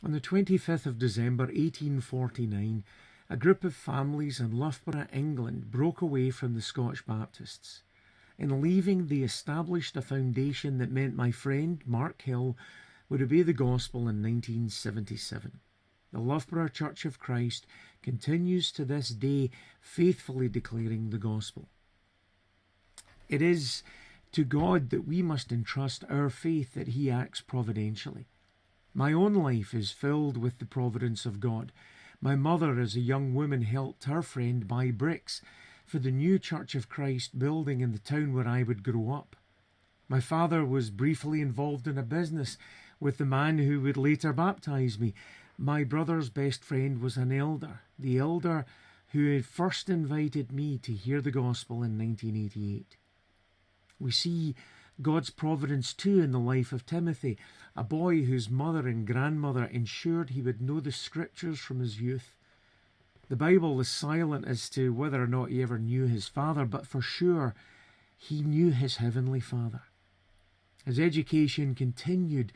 On the 25th of December 1849, a group of families in Loughborough, England, broke away from the Scotch Baptists. In leaving, they established a foundation that meant my friend, Mark Hill, would obey the gospel in 1977. The Loughborough Church of Christ continues to this day faithfully declaring the gospel. It is to God that we must entrust our faith that He acts providentially. My own life is filled with the providence of God. My mother, as a young woman, helped her friend buy bricks for the new Church of Christ building in the town where I would grow up. My father was briefly involved in a business with the man who would later baptize me. My brother's best friend was an elder, the elder who had first invited me to hear the gospel in 1988. We see God's providence too in the life of Timothy, a boy whose mother and grandmother ensured he would know the scriptures from his youth. The Bible is silent as to whether or not he ever knew his father, but for sure he knew his heavenly Father. His education continued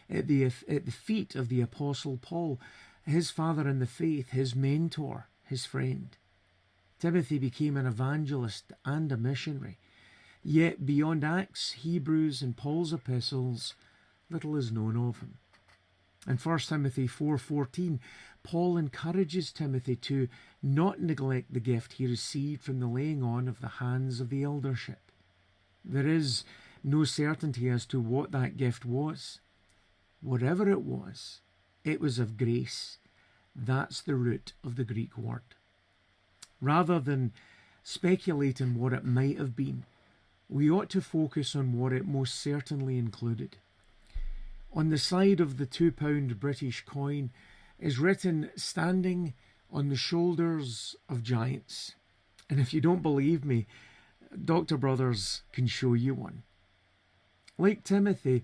at the feet of the Apostle Paul, his father in the faith, his mentor, his friend. Timothy became an evangelist and a missionary. Yet beyond Acts, Hebrews and Paul's epistles, little is known of him. In 1 Timothy 4:14, Paul encourages Timothy to not neglect the gift he received from the laying on of the hands of the eldership. There is no certainty as to what that gift was. Whatever it was of grace. That's the root of the Greek word. Rather than speculate on what it might have been, we ought to focus on what it most certainly included. On the side of the £2 British coin is written, "Standing on the shoulders of giants." And if you don't believe me, Dr. Brothers can show you one. Like Timothy,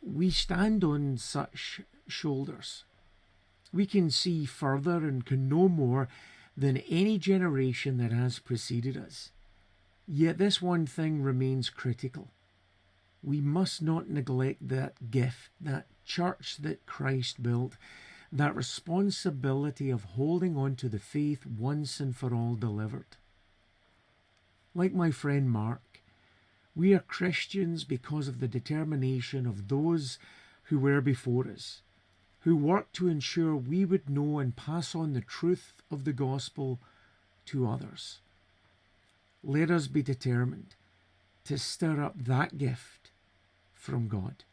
we stand on such shoulders. We can see further and can know more than any generation that has preceded us. Yet this one thing remains critical. We must not neglect that gift, that church that Christ built, that responsibility of holding on to the faith once and for all delivered. Like my friend Mark, we are Christians because of the determination of those who were before us, who worked to ensure we would know and pass on the truth of the gospel to others. Let us be determined to stir up that gift from God.